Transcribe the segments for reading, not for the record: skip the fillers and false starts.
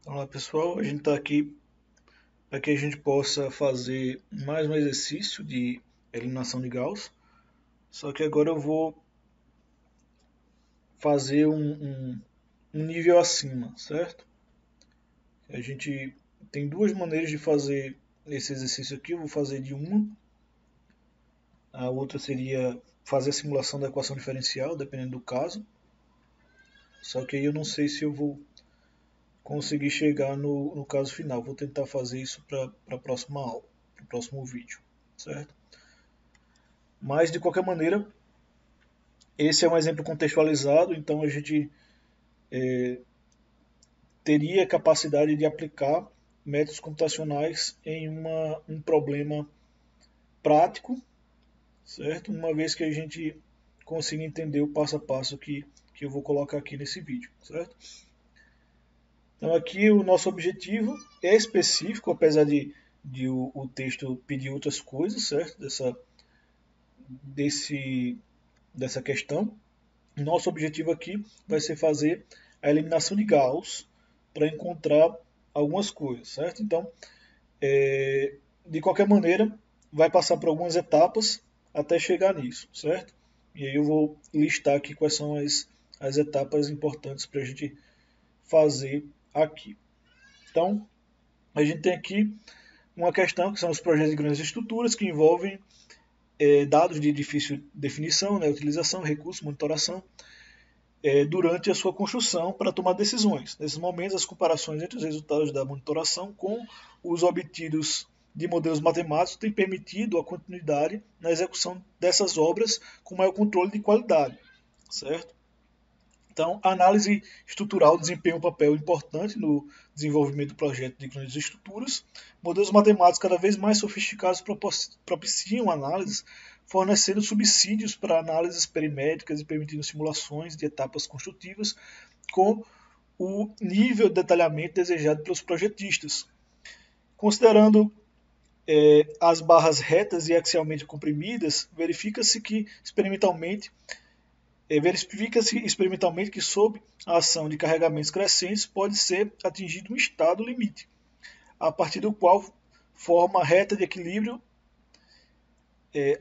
Olá pessoal, a gente está aqui para que a gente possa fazer mais um exercício de eliminação de Gauss, só que agora eu vou fazer um nível acima, certo? A gente tem duas maneiras de fazer esse exercício aqui, eu vou fazer de uma, a outra seria fazer a simulação da equação diferencial, dependendo do caso, só que aí eu não sei se eu vou conseguir chegar no caso final, vou tentar fazer isso para a próxima aula, para o próximo vídeo, certo? Mas de qualquer maneira, esse é um exemplo contextualizado, então a gente teria capacidade de aplicar métodos computacionais em um problema prático, certo? Uma vez que a gente consiga entender o passo a passo que eu vou colocar aqui nesse vídeo, certo? Então aqui o nosso objetivo é específico, apesar de o texto pedir outras coisas, certo? Dessa questão. Nosso objetivo aqui vai ser fazer a eliminação de Gauss para encontrar algumas coisas, certo? Então, de qualquer maneira, vai passar por algumas etapas até chegar nisso, certo? E aí eu vou listar aqui quais são as etapas importantes para a gente fazer aqui. Então, a gente tem aqui uma questão que são os projetos de grandes estruturas que envolvem dados de difícil definição, né, utilização, recursos, monitoração, durante a sua construção para tomar decisões. Nesses momentos, as comparações entre os resultados da monitoração com os obtidos de modelos matemáticos têm permitido a continuidade na execução dessas obras com maior controle de qualidade, certo? Então, a análise estrutural desempenha um papel importante no desenvolvimento do projeto de grandes estruturas. Modelos matemáticos cada vez mais sofisticados propiciam análises, fornecendo subsídios para análises perimétricas e permitindo simulações de etapas construtivas com o nível de detalhamento desejado pelos projetistas. Considerando as barras retas e axialmente comprimidas, verifica-se experimentalmente que sob a ação de carregamentos crescentes pode ser atingido um estado limite, a partir do qual a forma reta de equilíbrio é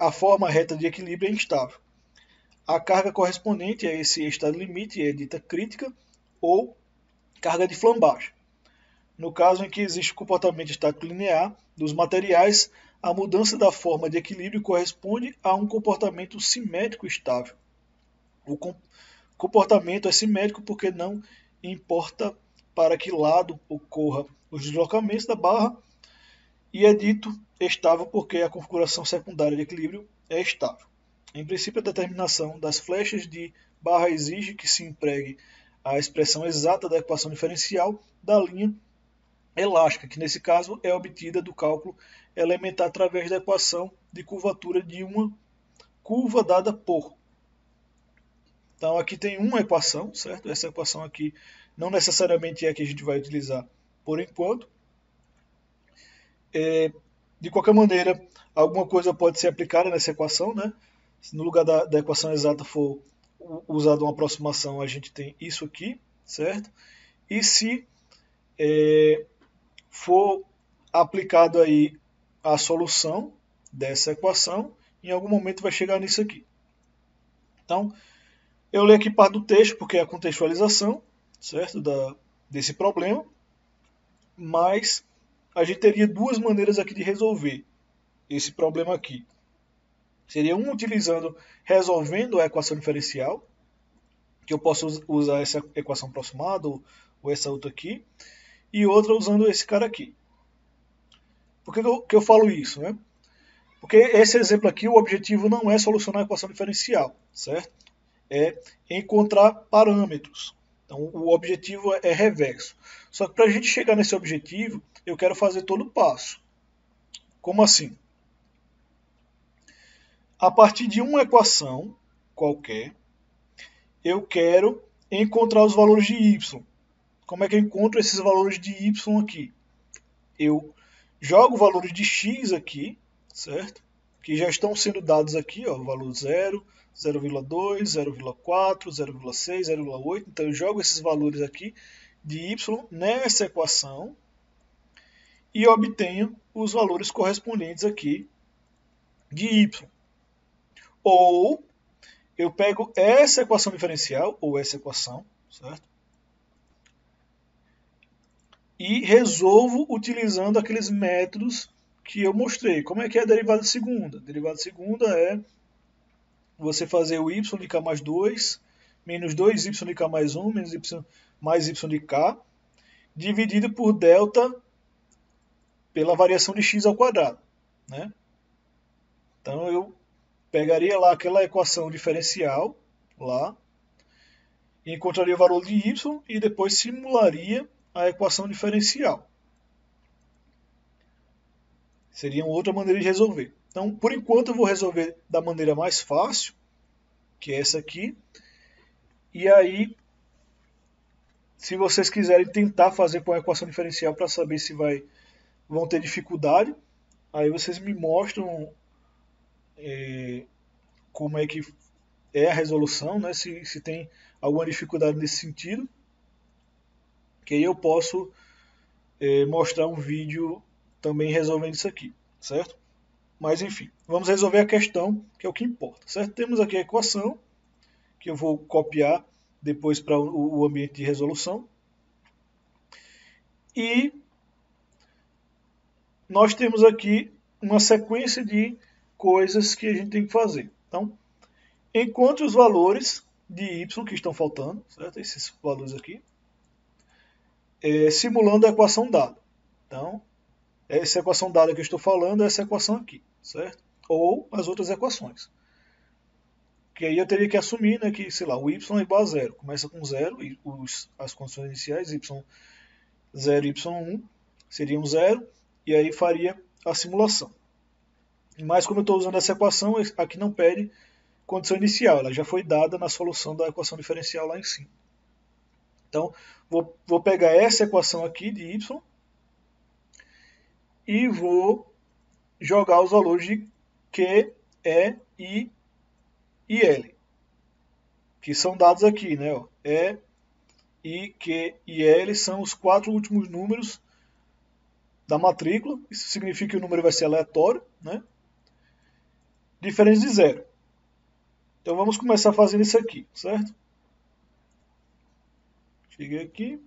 instável. A carga correspondente a esse estado limite é dita crítica ou carga de Flambache. No caso em que existe o comportamento estático linear dos materiais, a mudança da forma de equilíbrio corresponde a um comportamento simétrico estável. O comportamento é simétrico porque não importa para que lado ocorra os deslocamentos da barra, e é dito estável porque a configuração secundária de equilíbrio é estável. Em princípio, a determinação das flechas de barra exige que se empregue a expressão exata da equação diferencial da linha elástica, que nesse caso é obtida do cálculo elementar através da equação de curvatura de uma curva dada por. Então aqui tem uma equação, certo? Essa equação aqui não necessariamente é a que a gente vai utilizar por enquanto. De qualquer maneira, alguma coisa pode ser aplicada nessa equação, né? Se no lugar da equação exata for usada uma aproximação, a gente tem isso aqui, certo? E se for aplicado aí a solução dessa equação, em algum momento vai chegar nisso aqui. Então, eu leio aqui parte do texto, porque é a contextualização, certo? Desse problema, mas a gente teria duas maneiras aqui de resolver esse problema aqui. Seria um resolvendo a equação diferencial, que eu posso usar essa equação aproximada ou essa outra aqui, e outra usando esse cara aqui. Por que eu falo isso, né? Porque esse exemplo aqui, o objetivo não é solucionar a equação diferencial, certo? É encontrar parâmetros. Então, o objetivo é reverso. Só que para a gente chegar nesse objetivo, eu quero fazer todo o passo. Como assim? A partir de uma equação qualquer, eu quero encontrar os valores de y. Como é que eu encontro esses valores de y aqui? Eu jogo valores de x aqui, certo? Que já estão sendo dados aqui, ó, valor 0, 0,2, 0,4, 0,6, 0,8. Então eu jogo esses valores aqui de y nessa equação e obtenho os valores correspondentes aqui de y. Ou eu pego essa equação diferencial, ou essa equação, certo? E resolvo utilizando aqueles métodos que eu mostrei. Como é que é a derivada segunda? A derivada segunda é você fazer o y de k mais 2, menos 2y de k mais 1, menos y mais y de k, dividido por delta pela variação de x ao quadrado. Né? Então eu pegaria lá aquela equação diferencial, lá, encontraria o valor de y e depois simularia a equação diferencial. Seria outra maneira de resolver. Então, por enquanto, eu vou resolver da maneira mais fácil, que é essa aqui. E aí, se vocês quiserem tentar fazer com a equação diferencial para saber se vão ter dificuldade, aí vocês me mostram como é que é a resolução, né? Se tem alguma dificuldade nesse sentido, que aí eu posso mostrar um vídeo também resolvendo isso aqui, certo? Mas enfim, vamos resolver a questão, que é o que importa, certo? Temos aqui a equação, que eu vou copiar depois para o ambiente de resolução. E nós temos aqui uma sequência de coisas que a gente tem que fazer. Então, encontre os valores de y que estão faltando, certo? Esses valores aqui, simulando a equação dada. Então, essa equação dada que eu estou falando é essa equação aqui, certo? Ou as outras equações. Que aí eu teria que assumir, né, que, sei lá, o y é igual a zero. Começa com zero, e as condições iniciais, y0 e y1 seriam zero, e aí faria a simulação. Mas como eu estou usando essa equação, aqui não pede condição inicial, ela já foi dada na solução da equação diferencial lá em cima. Então, vou pegar essa equação aqui de y e vou jogar os valores de Q, E, I e L, que são dados aqui, né? Ó. E, I, Q e L são os 4 últimos números da matrícula, isso significa que o número vai ser aleatório, né? Diferente de zero. Então vamos começar fazendo isso aqui, certo? Cheguei aqui.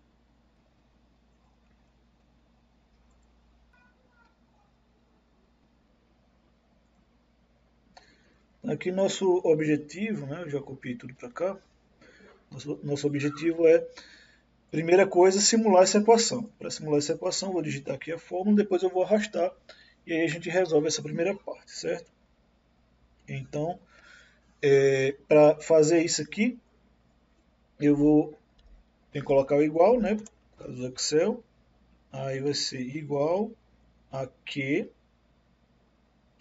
Aqui nosso objetivo, né? Eu já copiei tudo para cá. Nosso objetivo é, primeira coisa, simular essa equação. Para simular essa equação, vou digitar aqui a fórmula, depois eu vou arrastar e aí a gente resolve essa primeira parte, certo? Então, para fazer isso aqui, eu vou tem que colocar o igual, né? Por causa do Excel. Aí vai ser igual a Q.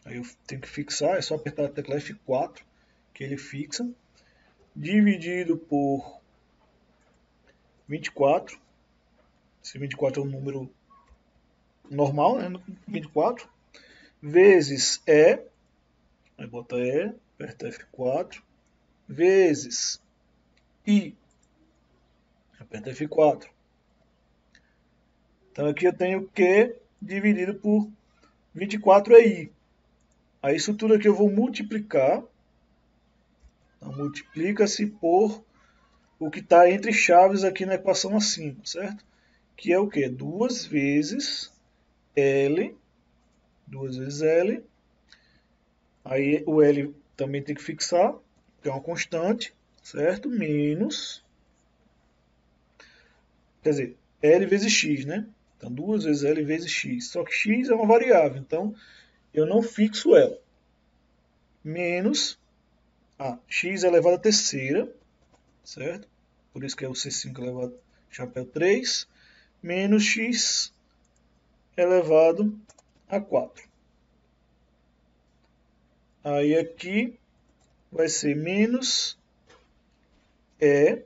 Aí eu tenho que fixar, é só apertar a tecla F4 que ele fixa. Dividido por 24. Esse 24 é um número normal, né? 24. Vezes E. Aí bota E, aperta F4. Vezes I. Aperta F4. Então aqui eu tenho Q dividido por 24 é I. Aí isso tudo aqui eu vou multiplicar. Então, multiplica-se por o que está entre chaves aqui na equação acima, certo? Que é o quê? 2 vezes L. 2 vezes L. Aí o L também tem que fixar, que é uma constante, certo? Menos. Quer dizer, L vezes X, né? Então 2 vezes L vezes X. Só que X é uma variável, então eu não fixo ela. Menos x elevado à terceira, certo? Por isso que é o C5 elevado a chapéu 3, menos x elevado a 4. Aí aqui vai ser menos E,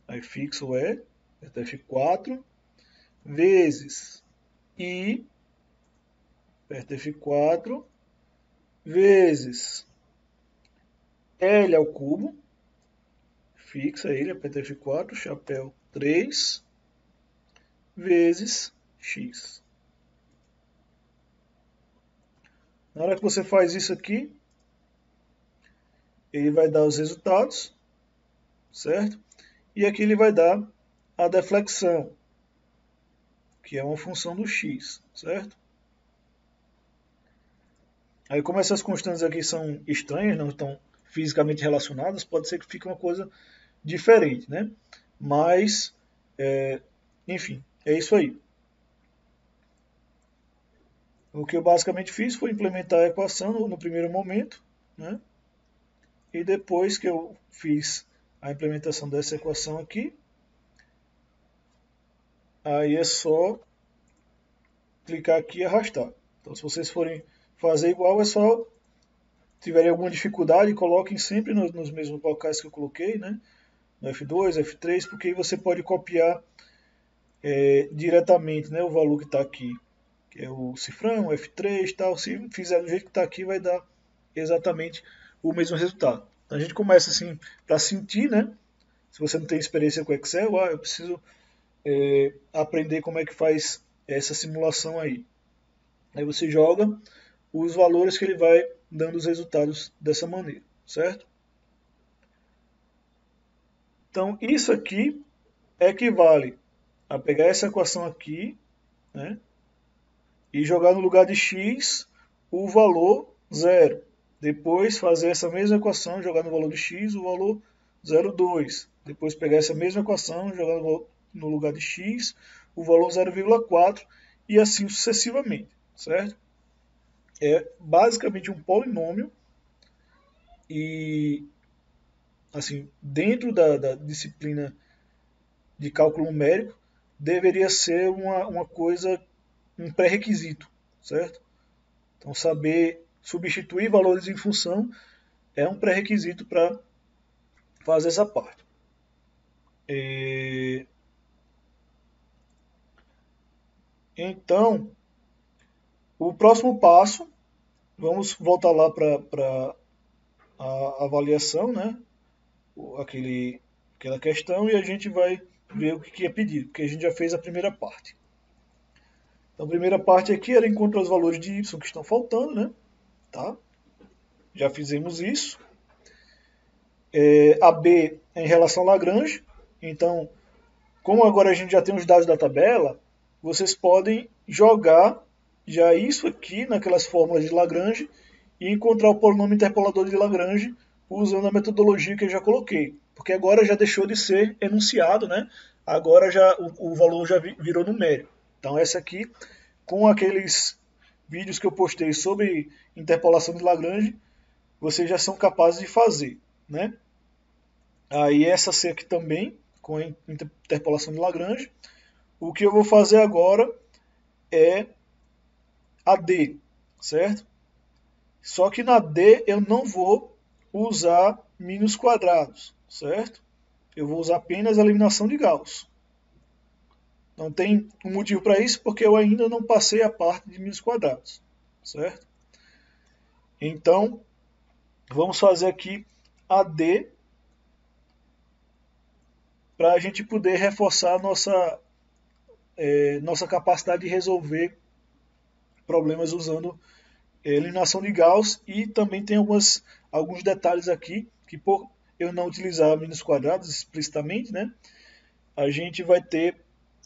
aí fixo o E, até F4, vezes I, aperta F4, vezes L ao cubo, fixa ele, aperta F4, chapéu 3, vezes x. Na hora que você faz isso aqui, ele vai dar os resultados, certo? E aqui ele vai dar a deflexão, que é uma função do x, certo? Aí, como essas constantes aqui são estranhas, não estão fisicamente relacionadas, pode ser que fique uma coisa diferente, né? Mas, enfim, é isso aí. O que eu basicamente fiz foi implementar a equação no primeiro momento, né? E depois que eu fiz a implementação dessa equação aqui, aí é só clicar aqui e arrastar. Então, se vocês forem fazer igual, é só, tiverem alguma dificuldade, coloquem sempre nos mesmos locais que eu coloquei, né? No F2, F3, porque aí você pode copiar diretamente, né, o valor que está aqui, que é o cifrão, F3 tal. Se fizer do jeito que está aqui, vai dar exatamente o mesmo resultado. Então a gente começa assim, para sentir, né? Se você não tem experiência com Excel, eu preciso aprender como é que faz essa simulação aí. Aí você joga os valores que ele vai dando os resultados dessa maneira, certo? Então isso aqui equivale a pegar essa equação aqui, né, e jogar no lugar de x o valor 0. Depois fazer essa mesma equação, jogar no valor de x o valor 0,2. Depois pegar essa mesma equação, jogar no lugar de x o valor 0,4 e assim sucessivamente, certo? É basicamente um polinômio e, assim, dentro da disciplina de cálculo numérico, deveria ser uma coisa, um pré-requisito, certo? Então, saber substituir valores em função é um pré-requisito para fazer essa parte. Então, o próximo passo, vamos voltar lá para a avaliação, né? Aquela questão, e a gente vai ver o que é pedido, porque a gente já fez a primeira parte. Então, a primeira parte aqui era encontrar os valores de y que estão faltando, né? Tá? Já fizemos isso. A B é em relação a Lagrange. Então, como agora a gente já tem os dados da tabela, vocês podem jogar já isso aqui naquelas fórmulas de Lagrange e encontrar o polinômio interpolador de Lagrange usando a metodologia que eu já coloquei. Porque agora já deixou de ser enunciado, né? Agora já o valor já virou numérico. Então essa aqui, com aqueles vídeos que eu postei sobre interpolação de Lagrange, vocês já são capazes de fazer, né? Aí essa C aqui também, com a interpolação de Lagrange. O que eu vou fazer agora é a D, certo? Só que na D eu não vou usar mínimos quadrados, certo? Eu vou usar apenas a eliminação de Gauss. Não tem um motivo para isso, porque eu ainda não passei a parte de mínimos quadrados, certo? Então, vamos fazer aqui a D para a gente poder reforçar a nossa capacidade de resolver problemas usando eliminação de Gauss, e também tem alguns detalhes aqui que, por eu não utilizar mínimos quadrados explicitamente, né, a gente vai ter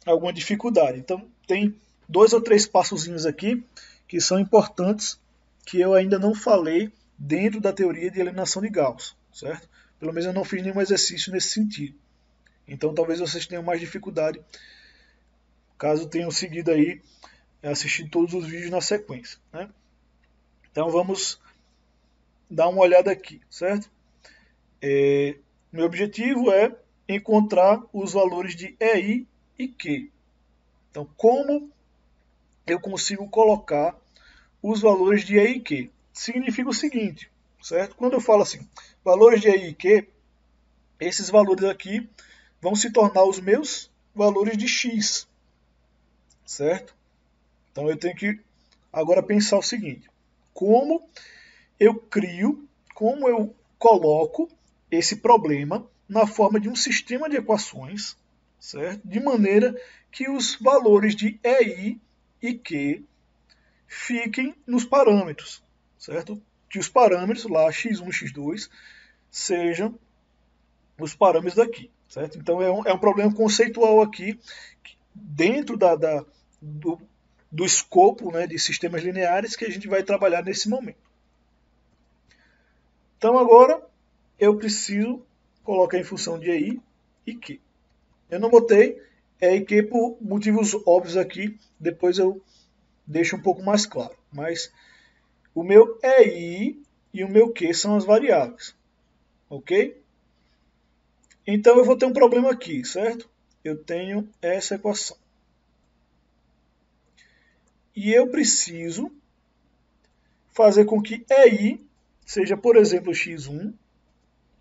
alguma dificuldade. Então tem 2 ou 3 passozinhos aqui que são importantes, que eu ainda não falei dentro da teoria de eliminação de Gauss, certo? Pelo menos eu não fiz nenhum exercício nesse sentido. Então talvez vocês tenham mais dificuldade caso tenham seguido aí, assistido todos os vídeos na sequência, né? Então vamos dar uma olhada aqui, certo? Meu objetivo é encontrar os valores de EI e Q. Então, como eu consigo colocar os valores de EI e Q? Significa o seguinte, certo? Quando eu falo assim, valores de EI e Q, esses valores aqui vão se tornar os meus valores de X, certo? Então eu tenho que agora pensar o seguinte, como eu coloco esse problema na forma de um sistema de equações, certo? De maneira que os valores de EI e Q fiquem nos parâmetros, certo? Que os parâmetros lá, x1 e x2, sejam os parâmetros daqui, certo? Então é um problema conceitual aqui, dentro do escopo, né, de sistemas lineares que a gente vai trabalhar nesse momento. Então agora eu preciso colocar em função de EI e Q. Eu não botei EI e Q por motivos óbvios aqui, depois eu deixo um pouco mais claro. Mas o meu EI e o meu Q são as variáveis, ok? Então eu vou ter um problema aqui, certo? Eu tenho essa equação. E eu preciso fazer com que EI seja, por exemplo, x1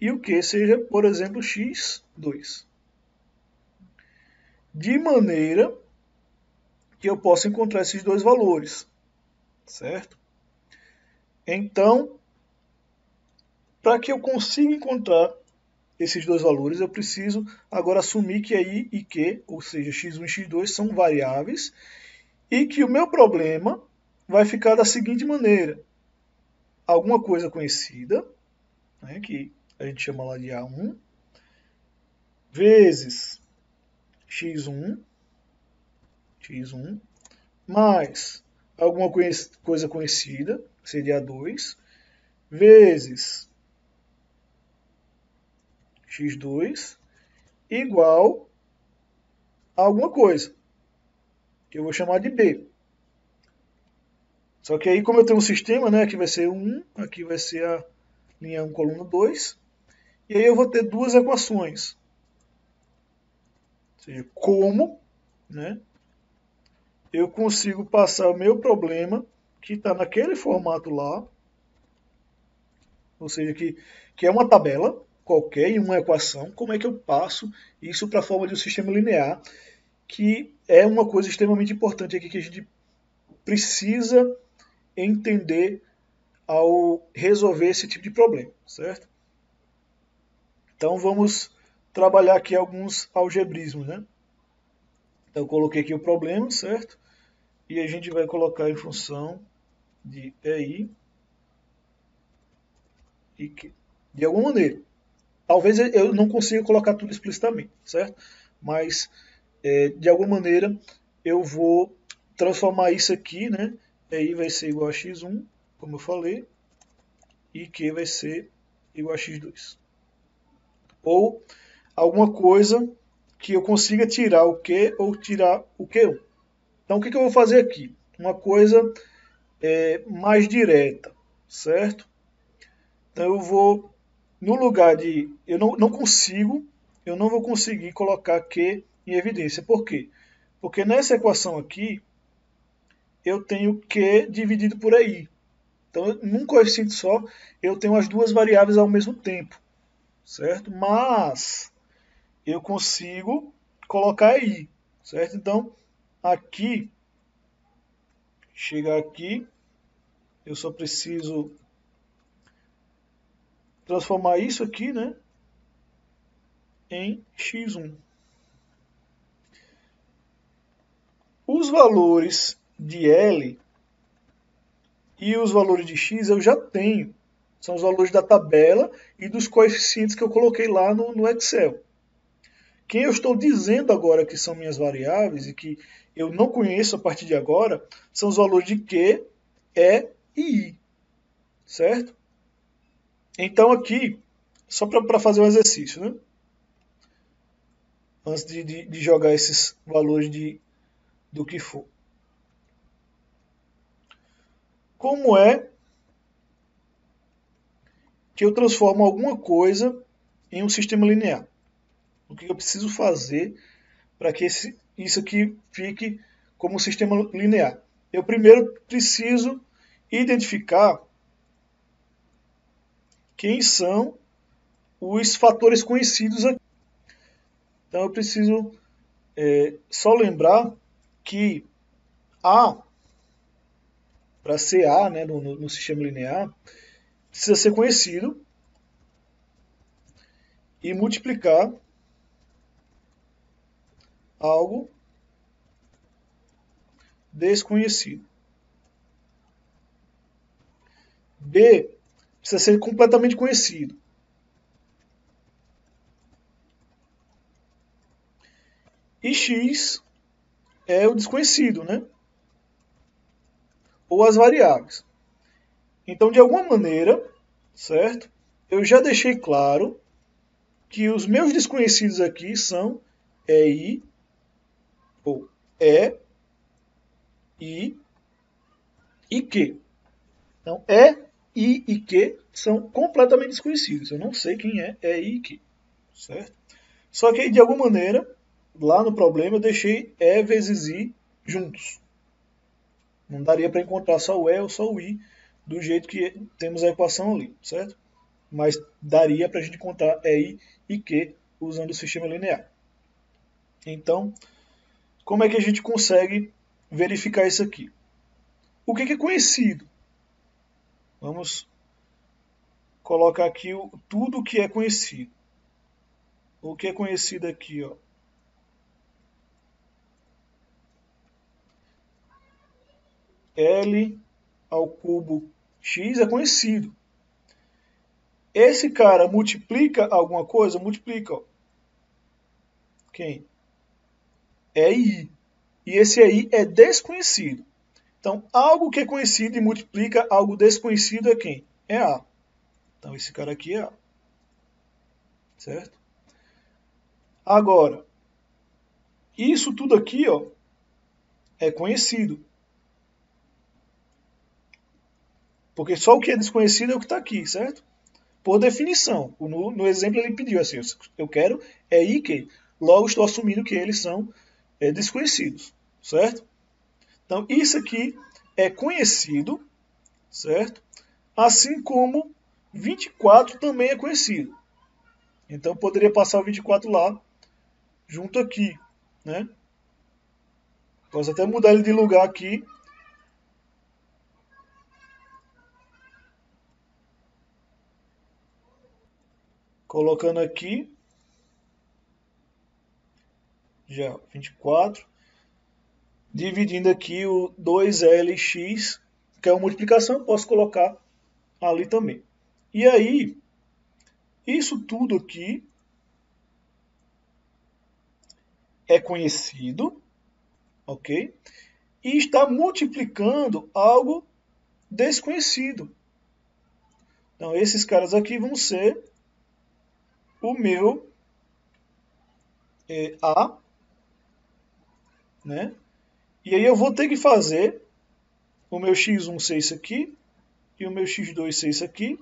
e o Q seja, por exemplo, x2. De maneira que eu possa encontrar esses dois valores, certo? Então, para que eu consiga encontrar esses dois valores, eu preciso agora assumir que EI e Q, ou seja, x1 e x2, são variáveis e que o meu problema vai ficar da seguinte maneira. Alguma coisa conhecida, né, que a gente chama lá de A1, vezes x1, mais alguma coisa conhecida, que seria A2, vezes x2, igual a alguma coisa, que eu vou chamar de B. Só que aí, como eu tenho um sistema, né, aqui vai ser 1, aqui vai ser a linha 1, coluna 2, e aí eu vou ter duas equações. Ou seja, como, né, eu consigo passar o meu problema, que está naquele formato lá, ou seja, que é uma tabela qualquer em uma equação, como é que eu passo isso para a forma de um sistema linear, que é uma coisa extremamente importante aqui que a gente precisa entender ao resolver esse tipo de problema, certo? Então vamos trabalhar aqui alguns algebrismos, né? Então eu coloquei aqui o problema, certo? E a gente vai colocar em função de EI e Q. De alguma maneira. Talvez eu não consiga colocar tudo explicitamente, certo? Mas de alguma maneira eu vou transformar isso aqui, né? EI vai ser igual a x1, como eu falei, e Q vai ser igual a x2. Ou alguma coisa que eu consiga tirar o Q ou tirar o Q1. Então o que eu vou fazer aqui? Uma coisa mais direta, certo? Então eu vou, no lugar de, eu não vou conseguir colocar Q em evidência. Por quê? Porque nessa equação aqui, eu tenho Q dividido por EI. Então, num coeficiente só, eu tenho as duas variáveis ao mesmo tempo, certo? Mas eu consigo colocar EI, certo? Então, aqui, chegar aqui, eu só preciso transformar isso aqui, né, em x1. Os valores de L e os valores de x eu já tenho. São os valores da tabela e dos coeficientes que eu coloquei lá no Excel. Quem eu estou dizendo agora que são minhas variáveis e que eu não conheço a partir de agora são os valores de Q, E e I. Certo? Então aqui, só para fazer um exercício, né? Antes de jogar esses valores do que for. Como é que eu transformo alguma coisa em um sistema linear? O que eu preciso fazer para que isso aqui fique como um sistema linear? Eu primeiro preciso identificar quem são os fatores conhecidos aqui. Então eu preciso só lembrar que A, para ser A, né, no sistema linear, precisa ser conhecido e multiplicar algo desconhecido. B precisa ser completamente conhecido. E X é o desconhecido, né? Ou as variáveis. Então, de alguma maneira, certo? Eu já deixei claro que os meus desconhecidos aqui são EI, ou E, I e Q. Então, E, I e Q são completamente desconhecidos. Eu não sei quem é E, I e Q, certo? Só que, de alguma maneira, lá no problema, eu deixei E vezes I juntos. Não daria para encontrar só o E ou só o I do jeito que temos a equação ali, certo? Mas daria para a gente encontrar EI e Q usando o sistema linear. Então, como é que a gente consegue verificar isso aqui? O que é conhecido? Vamos colocar aqui tudo o que é conhecido. O que é conhecido aqui, ó. L ao cubo x é conhecido. Esse cara multiplica alguma coisa? Multiplica, ó. Quem? É I. E esse aí é desconhecido. Então, algo que é conhecido e multiplica algo desconhecido é quem? É A. Então, esse cara aqui é A. Certo? Agora, isso tudo aqui, ó, é conhecido. Porque só o que é desconhecido é o que está aqui, certo? Por definição. No exemplo ele pediu assim, eu quero é I que. Logo estou assumindo que eles são desconhecidos, certo? Então isso aqui é conhecido, certo? Assim como 24 também é conhecido. Então poderia passar o 24 lá, junto aqui, né? Posso até mudar ele de lugar aqui. Colocando aqui, já 24, dividindo aqui o 2lx, que é uma multiplicação, eu posso colocar ali também. E aí, isso tudo aqui é conhecido, ok? E está multiplicando algo desconhecido. Então, esses caras aqui vão ser o meu A, né? E aí eu vou ter que fazer o meu x1 ser isso aqui e o meu x2 ser isso aqui,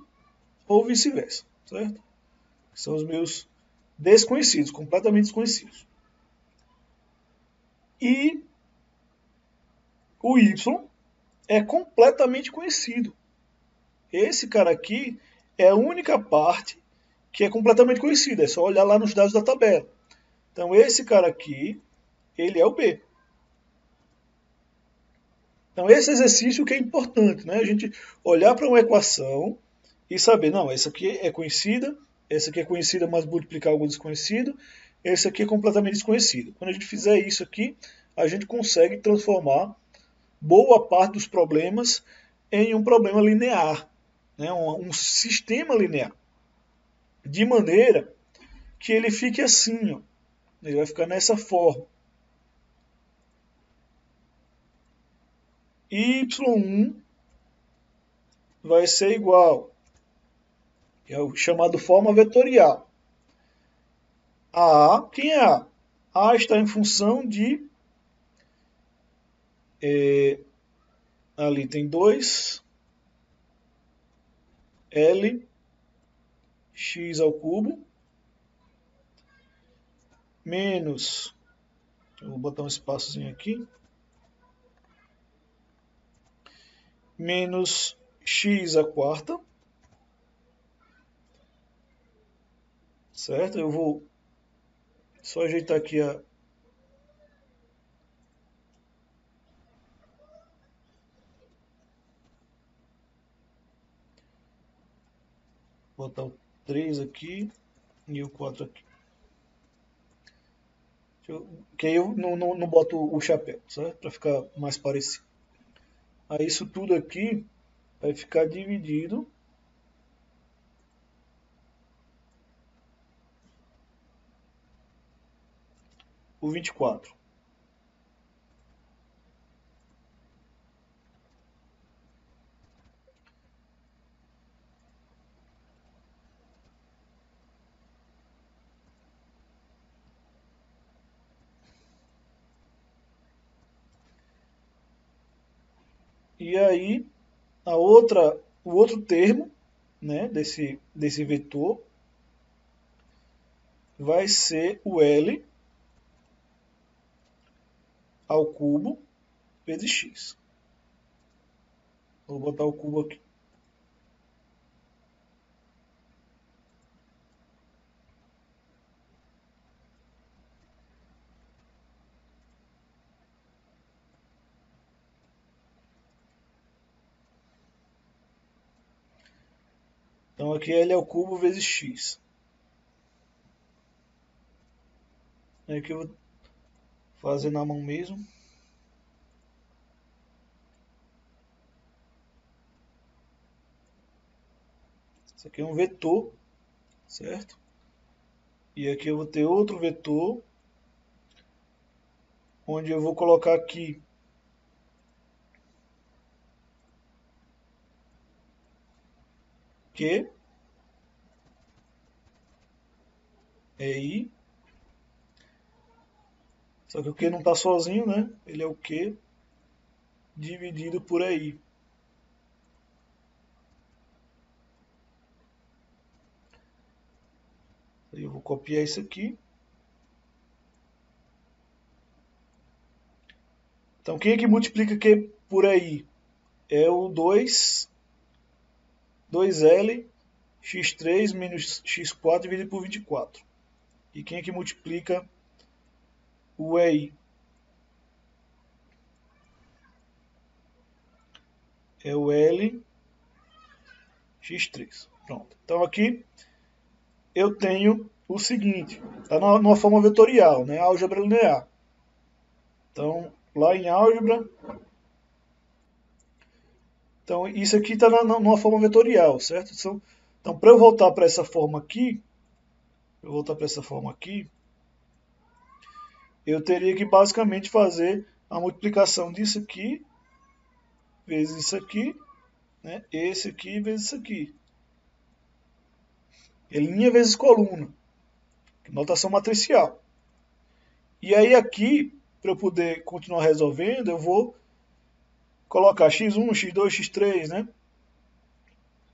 ou vice-versa, certo? São os meus desconhecidos, completamente desconhecidos. E o y é completamente conhecido. Esse cara aqui é a única parte que é completamente conhecida, é só olhar lá nos dados da tabela. Então esse cara aqui, ele é o B. Então esse exercício que é importante, né? A gente olhar para uma equação e saber, não, essa aqui é conhecida, essa aqui é conhecida, mas multiplicar algo desconhecido, esse aqui é completamente desconhecido. Quando a gente fizer isso aqui, a gente consegue transformar boa parte dos problemas em um problema linear, né? Um sistema linear, de maneira que ele fique assim, ó. Ele vai ficar nessa forma. Y1 vai ser igual, é o chamado forma vetorial. A, quem é A? A está em função de, ali tem 2, L, x ao cubo, menos, eu vou botar um espaçozinho aqui, menos x à quarta, certo? Eu vou só ajeitar aqui a... botar o 3 aqui e o 4 aqui. Que aí eu não boto o chapéu, certo? Para ficar mais parecido. Aí isso tudo aqui vai ficar dividido por 24. E aí o outro termo, né, desse vetor vai ser o L ao cubo vezes x. Vou botar o cubo aqui. Então aqui L ao cubo vezes x. Aqui eu vou fazer na mão mesmo. Isso aqui é um vetor, certo? E aqui eu vou ter outro vetor, onde eu vou colocar aqui Q é I. Só que o Q não está sozinho, né? Ele é o Q dividido por I. Eu vou copiar isso aqui. Então quem é que multiplica Q por I? É o 2L x3 menos x4 dividido por 24. E quem é que multiplica o EI? É o L x3. Pronto. Então aqui eu tenho o seguinte, está numa forma vetorial, né? Álgebra linear. Então, lá em álgebra, então isso aqui está numa forma vetorial, certo? Então, para eu voltar para essa forma aqui, eu teria que basicamente fazer a multiplicação disso aqui vezes isso aqui, né? Esse aqui vezes isso aqui. É linha vezes coluna, notação matricial. E aí aqui, para eu poder continuar resolvendo, eu vou colocar x1, x2, x3, né?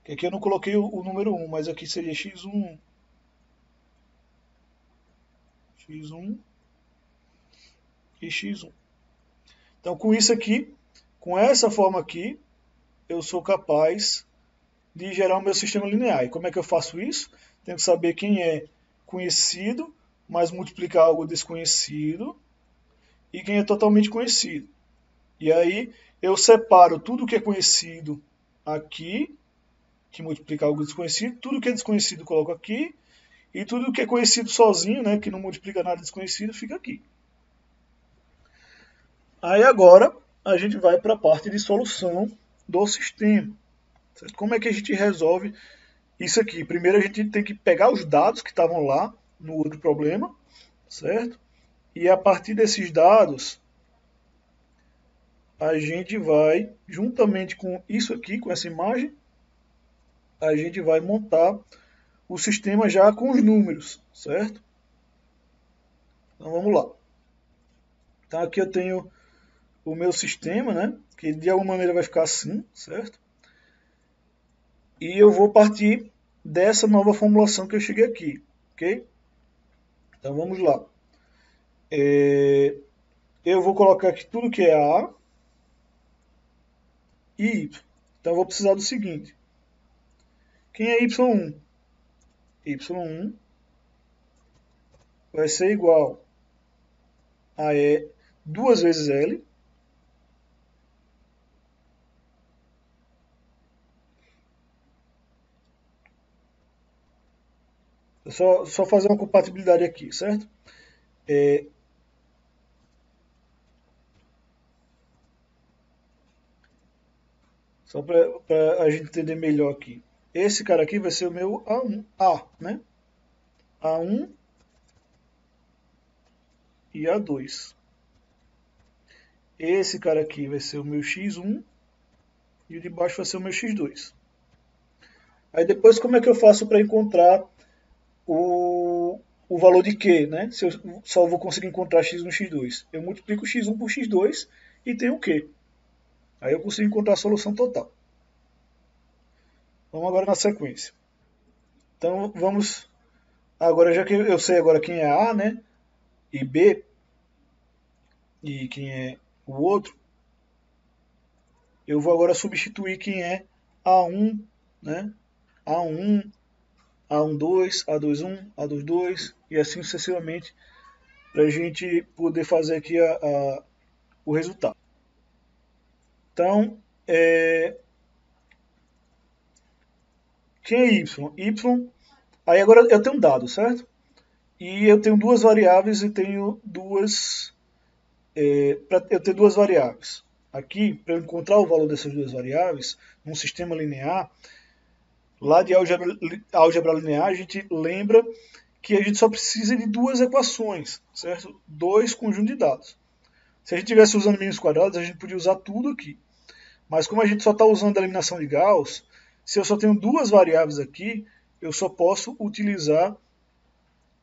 Que aqui eu não coloquei o número 1, mas aqui seria x1, x1 e x1. Então com isso aqui, com essa forma aqui, eu sou capaz de gerar o meu sistema linear. E como é que eu faço isso? Tenho que saber quem é conhecido, mas multiplicar algo desconhecido, e quem é totalmente conhecido. E aí eu separo tudo que é conhecido aqui, que multiplica algo desconhecido, tudo que é desconhecido eu coloco aqui, e tudo que é conhecido sozinho, né, que não multiplica nada desconhecido, fica aqui. Aí agora a gente vai para a parte de solução do sistema. Certo? Como é que a gente resolve isso aqui? Primeiro a gente tem que pegar os dados que estavam lá no outro problema, certo? E a partir desses dados, a gente vai, juntamente com isso aqui, com essa imagem, a gente vai montar o sistema já com os números, certo? Então vamos lá. Então aqui eu tenho o meu sistema, né? Que de alguma maneira vai ficar assim, certo? E eu vou partir dessa nova formulação que eu cheguei aqui, ok? Então vamos lá. Eu vou colocar aqui tudo que é A e Y. Então eu vou precisar do seguinte. Quem é Y1? Y1 vai ser igual a E duas vezes L. Só fazer uma compatibilidade aqui, certo? Só para a gente entender melhor aqui. Esse cara aqui vai ser o meu A1, né? A1 e A2. Esse cara aqui vai ser o meu X1 e o de baixo vai ser o meu X2. Aí depois como é que eu faço para encontrar o valor de Q, né? Se eu só vou conseguir encontrar x1 e x2. Eu multiplico x1 por x2 e tenho o Q. Aí eu consigo encontrar a solução total. Vamos agora na sequência. Então vamos agora, já que eu sei agora quem é A, né? E B e quem é o outro, eu vou agora substituir quem é A1, né? A1, A12, A21, A22 e assim sucessivamente para a gente poder fazer aqui o resultado. Então, quem é y? Y, aí agora eu tenho um dado, certo? E eu tenho duas variáveis e tenho eu tenho duas variáveis. Aqui, para eu encontrar o valor dessas duas variáveis, num sistema linear, lá de álgebra linear, a gente lembra que a gente só precisa de duas equações, certo? Dois conjuntos de dados. Se a gente estivesse usando mínimos quadrados, a gente podia usar tudo aqui. Mas como a gente só está usando a eliminação de Gauss, se eu só tenho duas variáveis aqui, eu só posso utilizar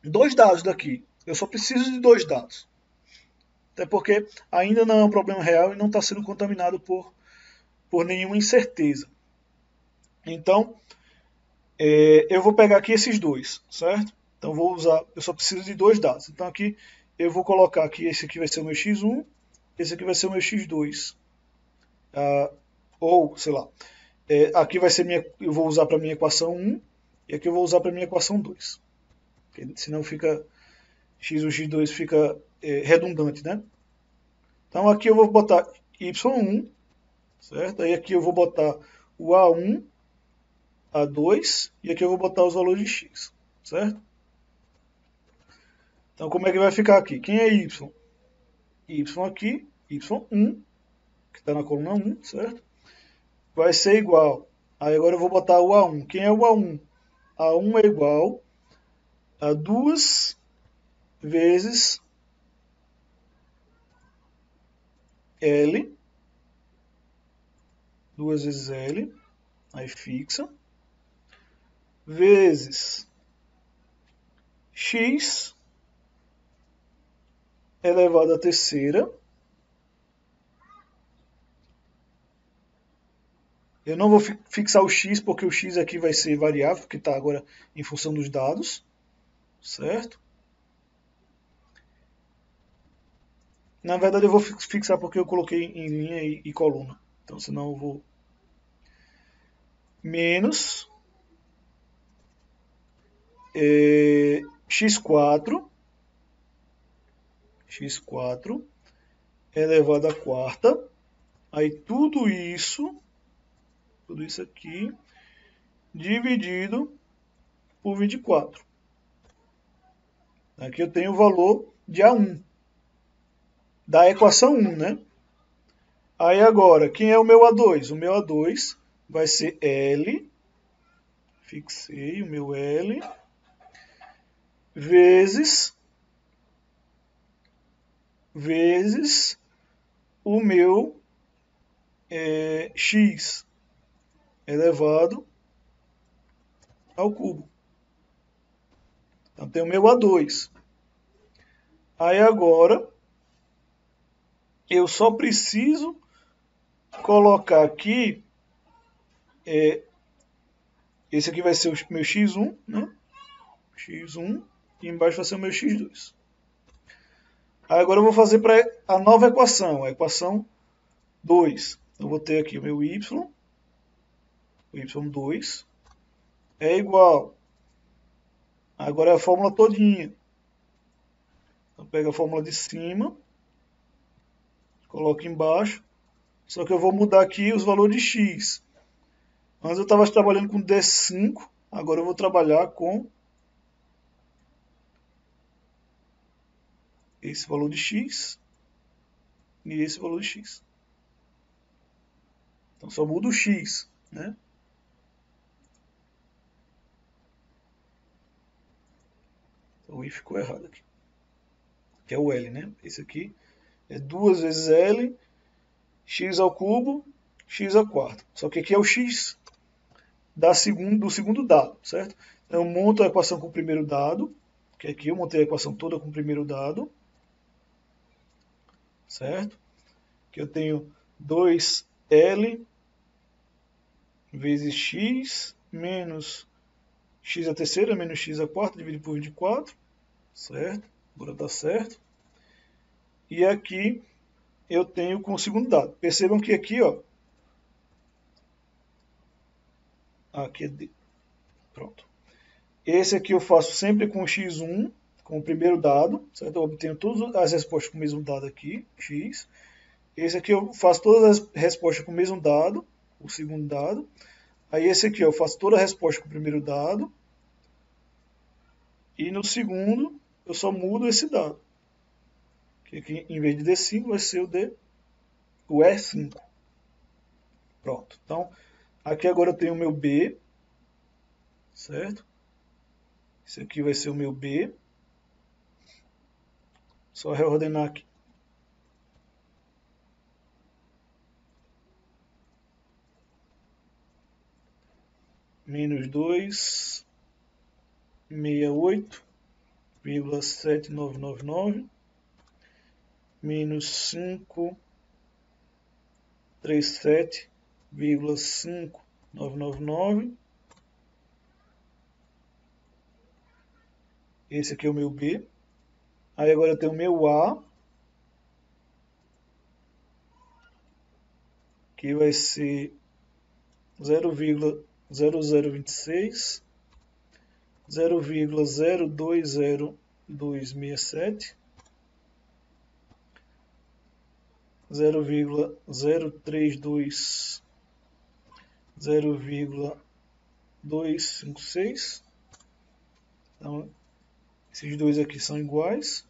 dois dados daqui. Eu só preciso de dois dados. Até porque ainda não é um problema real e não está sendo contaminado por nenhuma incerteza. Então, eu vou pegar aqui esses dois, certo? Então vou usar, eu só preciso de dois dados. Então aqui eu vou colocar aqui, esse aqui vai ser o meu x1, esse aqui vai ser o meu x2. Ou, sei lá, aqui vai ser eu vou usar para minha equação 1 e aqui eu vou usar para minha equação 2. Porque senão fica x1 x2 fica redundante, né? Então aqui eu vou botar y1, certo? Aí aqui eu vou botar o a1, a2 e aqui eu vou botar os valores de x, certo? Então como é que vai ficar aqui? Quem é y? Y aqui, y1, que está na coluna 1, certo? Vai ser igual. Aí agora eu vou botar o a1. Quem é o a1? A1 é igual a 2 vezes L, 2 vezes L, aí fixa, vezes x elevado à terceira. Eu não vou fixar o x, porque o x aqui vai ser variável, porque está agora em função dos dados, certo? Na verdade eu vou fixar porque eu coloquei em linha e coluna. Então senão eu vou... Menos x4 elevado à quarta. Aí tudo isso aqui, dividido por 24. Aqui eu tenho o valor de A1, da equação 1, né? Aí agora, quem é o meu A2? O meu A2 vai ser L, fixei o meu L, vezes o meu x elevado ao cubo. Então tem o meu A2. Aí agora eu só preciso colocar aqui, esse aqui vai ser o meu x1, né? x1, e embaixo vai ser o meu x2. Aí agora eu vou fazer para a nova equação, a equação 2. Eu vou ter aqui o meu y, o y2, é igual. Agora é a fórmula todinha. Então pega a fórmula de cima, coloco embaixo, só que eu vou mudar aqui os valores de x. Antes eu estava trabalhando com D5, agora eu vou trabalhar com esse valor de x e esse valor de x. Então só muda o x, né? Então o i ficou errado aqui. Que é o L, né? Esse aqui é 2 vezes L, x ao cubo, x ao quarto. Só que aqui é o x do segundo dado, certo? Então eu monto a equação com o primeiro dado, que aqui eu montei a equação toda com o primeiro dado, certo? Que eu tenho 2L vezes x menos x à terceira menos x à quarta dividido por 24, certo? Agora tá certo. E aqui eu tenho com o segundo dado. Percebam que aqui, ó, aqui é D. Pronto. Esse aqui eu faço sempre com x1, com o primeiro dado, certo? Eu obtenho todas as respostas com o mesmo dado aqui, x. Esse aqui eu faço todas as respostas com o mesmo dado, o segundo dado. Aí esse aqui eu faço toda a resposta com o primeiro dado. E no segundo eu só mudo esse dado. Que aqui em vez de D5 vai ser o E5. Pronto. Então aqui agora eu tenho o meu B, certo? Esse aqui vai ser o meu B. Só reordenar aqui. Menos 268,7999 menos 537,5999. Esse aqui é o meu B. Aí agora eu tenho o meu A, que vai ser 0,0026, 0,020267, 0,032, 0,256. Então, esses dois aqui são iguais.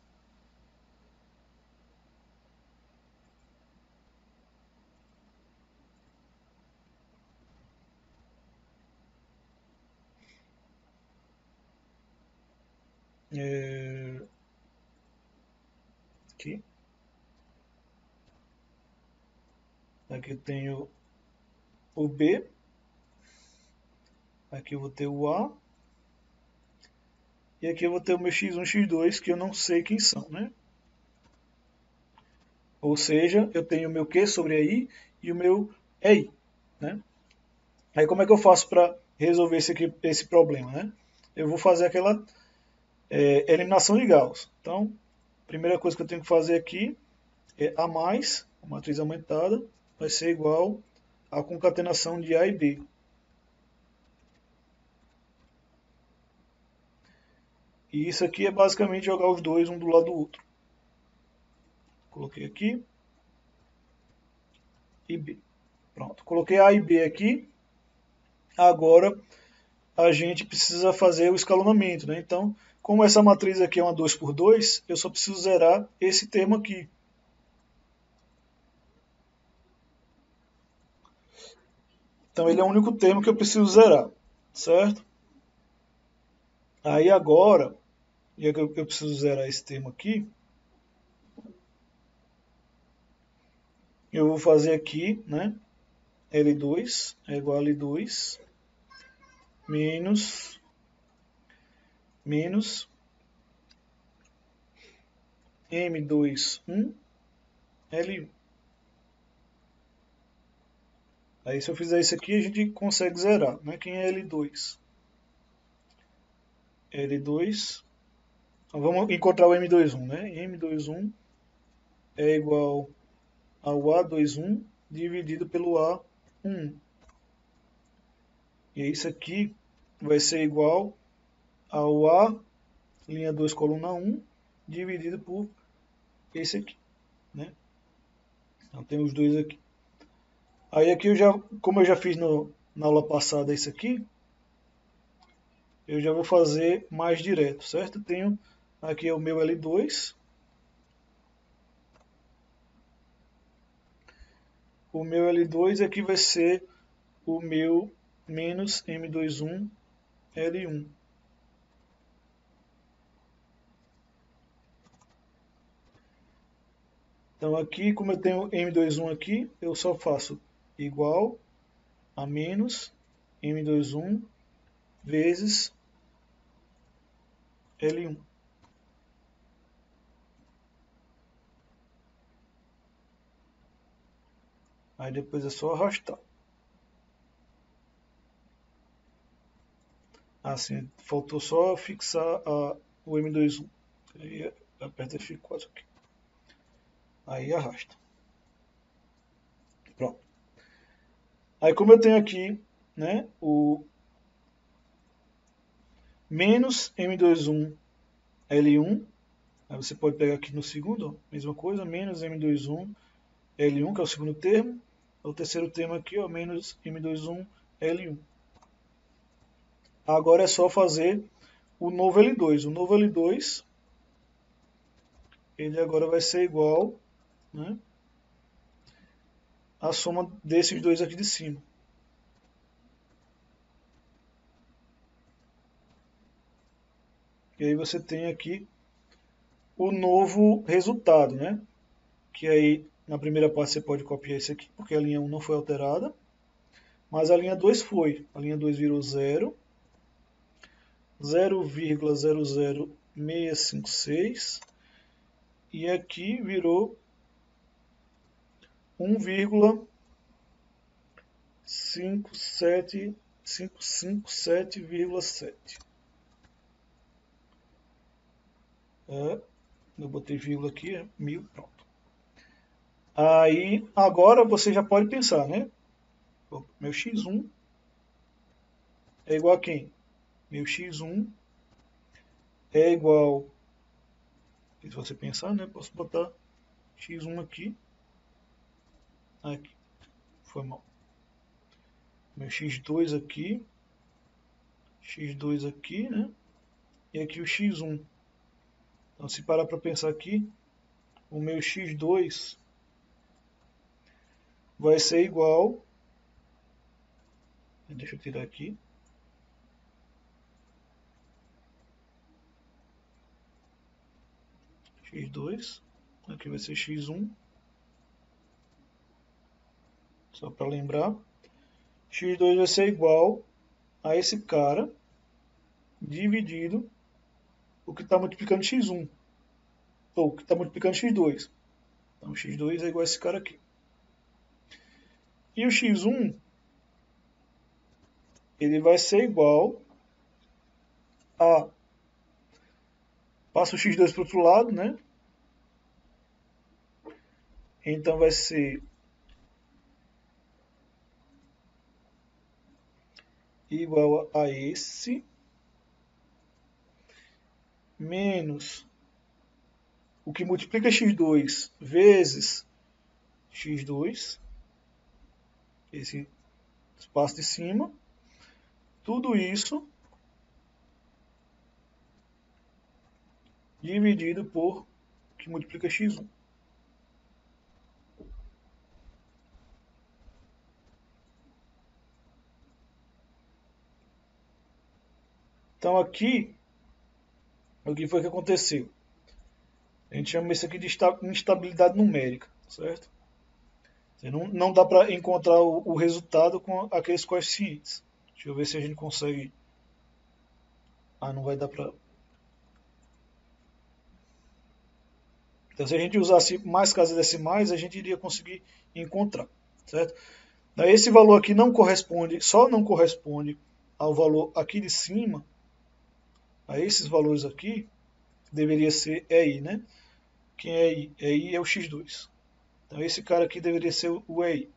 Aqui. Aqui eu tenho o B. Aqui eu vou ter o A. E aqui eu vou ter o meu x1 e x2, que eu não sei quem são, né? Ou seja, eu tenho o meu Q sobre I e o meu EI, né? Aí como é que eu faço para resolver esse problema, né? Eu vou fazer aquela eliminação de Gauss. Então, a primeira coisa que eu tenho que fazer aqui é A mais, a matriz aumentada, vai ser igual à concatenação de A e B. E isso aqui é basicamente jogar os dois um do lado do outro. Coloquei aqui e B. Pronto, coloquei A e B aqui. Agora a gente precisa fazer o escalonamento, né? Então, como essa matriz aqui é uma 2 por 2, eu só preciso zerar esse termo aqui. Então ele é o único termo que eu preciso zerar, certo? Aí agora, já que eu preciso zerar esse termo aqui, eu vou fazer aqui, né? L2 é igual a L2 menos M21 L1. Aí se eu fizer isso aqui, a gente consegue zerar, né? Quem é L2? L2. Então vamos encontrar o M21, né? M21 é igual ao A21 dividido pelo A1. E isso aqui vai ser igual ao A, linha 2, coluna 1, dividido por esse aqui, né? Então tem os dois aqui. Aí aqui como eu já fiz na aula passada isso aqui, eu já vou fazer mais direto, certo? Tenho aqui o meu L2. o meu L2 aqui vai ser o meu menos M21 L1. Então aqui, como eu tenho M21 aqui, eu só faço igual a menos M21 vezes L1. Aí depois é só arrastar. Assim, faltou só fixar o M21. Aí aperta F4 aqui. Aí arrasta. Pronto. Aí como eu tenho aqui, né, o menos M21 L1, aí você pode pegar aqui no segundo, ó, mesma coisa, menos M21 L1, que é o segundo termo, o terceiro termo aqui, ó, menos M21 L1. Agora é só fazer o novo L2. O novo L2, ele agora vai ser igual, né, a soma desses dois aqui de cima. E aí você tem aqui o novo resultado, né? Que aí na primeira parte você pode copiar isso aqui, porque a linha 1 não foi alterada, mas a linha 2 foi. A linha 2 virou 0, 0,00656, e aqui virou 1,557,7. Eu botei vírgula aqui, 1000, pronto. Aí, agora você já pode pensar, né? Meu x1 é igual a quem? Meu x1 é igual, se você pensar, né? Posso botar x1 aqui. Aqui, foi mal. Meu x2 aqui, x2 aqui, né? E aqui o x1. Então, se parar para pensar aqui, o meu x2 vai ser igual, deixa eu tirar aqui, x2, aqui vai ser x1, só para lembrar, x2 vai ser igual a esse cara dividido o que está multiplicando x1, ou o que está multiplicando x2. Então x2 é igual a esse cara aqui. E o x1 ele vai ser igual a, passa o x2 para o outro lado, né? Então vai ser igual a esse menos o que multiplica x2 vezes x2, esse espaço de cima, tudo isso dividido por o que multiplica x1. Então aqui, o que foi que aconteceu? A gente chama isso aqui de instabilidade numérica, certo? Não dá para encontrar o resultado com aqueles coeficientes. Deixa eu ver se a gente consegue. Ah, não vai dar para. Então, se a gente usasse mais casas decimais, a gente iria conseguir encontrar, certo? Daí, esse valor aqui não corresponde, só não corresponde ao valor aqui de cima, a esses valores aqui, deveria ser EI, né? Quem é EI? EI é o x2. Então, esse cara aqui deveria ser o EI.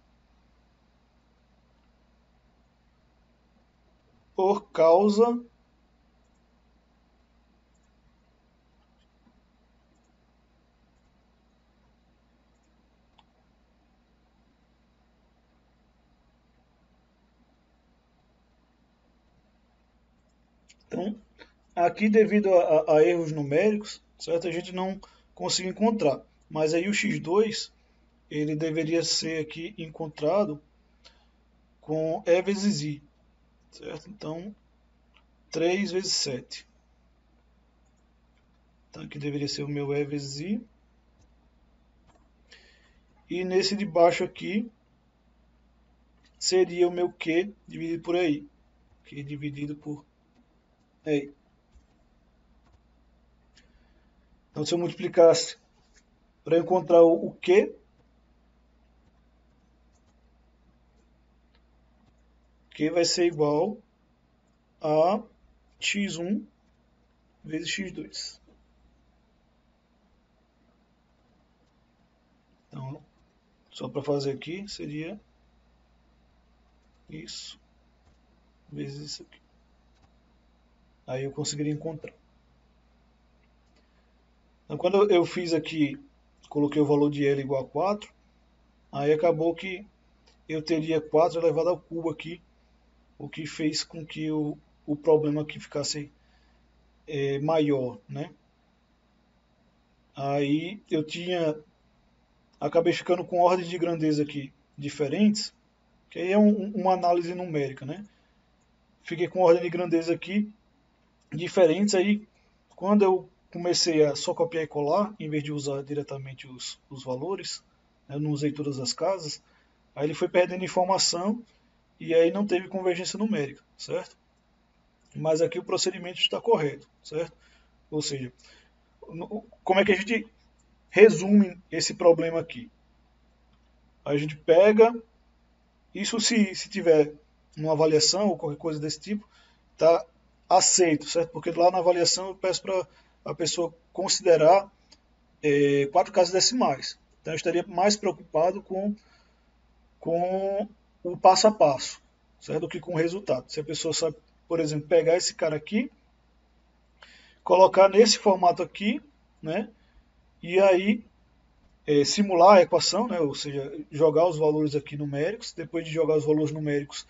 Por causa então, aqui devido a erros numéricos, certo? A gente não conseguiu encontrar. Mas aí o x2 ele deveria ser aqui encontrado com E vezes I, certo? Então, 3 vezes 7. Então, aqui deveria ser o meu E vezes I. E nesse de baixo aqui, seria o meu Q dividido por EI. Q dividido por EI. Então, se eu multiplicasse para encontrar o Q, Q vai ser igual a x1 vezes x2. Então, só para fazer aqui, seria isso vezes isso aqui. Aí eu conseguiria encontrar. Então, quando eu fiz aqui, coloquei o valor de L igual a 4, aí acabou que eu teria 4 elevado ao cubo aqui, o que fez com que o problema aqui ficasse maior, né? Aí eu acabei ficando com ordens de grandeza aqui diferentes, que aí é uma análise numérica, né? Fiquei com ordem de grandeza aqui diferentes, aí quando eu comecei a só copiar e colar, em vez de usar diretamente os valores, né, eu não usei todas as casas, aí ele foi perdendo informação e aí não teve convergência numérica, certo? Mas aqui o procedimento está correto, certo? Ou seja, como é que a gente resume esse problema aqui? A gente pega, isso se tiver uma avaliação ou qualquer coisa desse tipo, tá aceito, certo? Porque lá na avaliação eu peço para a pessoa considerar 4 casas decimais. Então eu estaria mais preocupado com o passo a passo, certo? Do que com o resultado. Se a pessoa sabe, por exemplo, pegar esse cara aqui, colocar nesse formato aqui, né? E aí simular a equação, né? Ou seja, jogar os valores aqui numéricos. Depois de jogar os valores numéricos,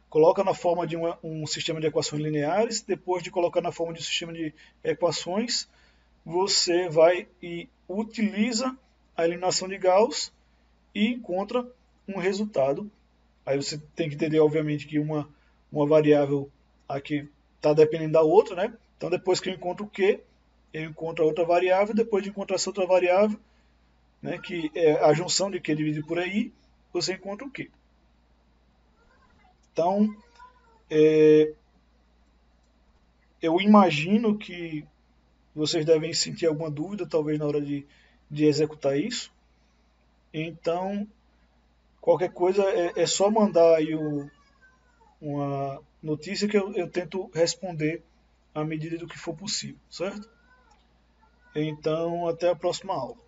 coloca na forma de um sistema de equações lineares. Depois de colocar na forma de um sistema de equações, você vai e utiliza a eliminação de Gauss e encontra um resultado. Aí você tem que entender, obviamente, que uma variável aqui está dependendo da outra, né? Então, depois que eu encontro o Q, eu encontro a outra variável. Depois de encontrar essa outra variável, né, que é a junção de Q dividido por I, você encontra o Q. Então, eu imagino que vocês devem sentir alguma dúvida, talvez na hora de executar isso. Então, qualquer coisa é só mandar aí uma notícia que eu tento responder à medida do que for possível, certo? Então, até a próxima aula.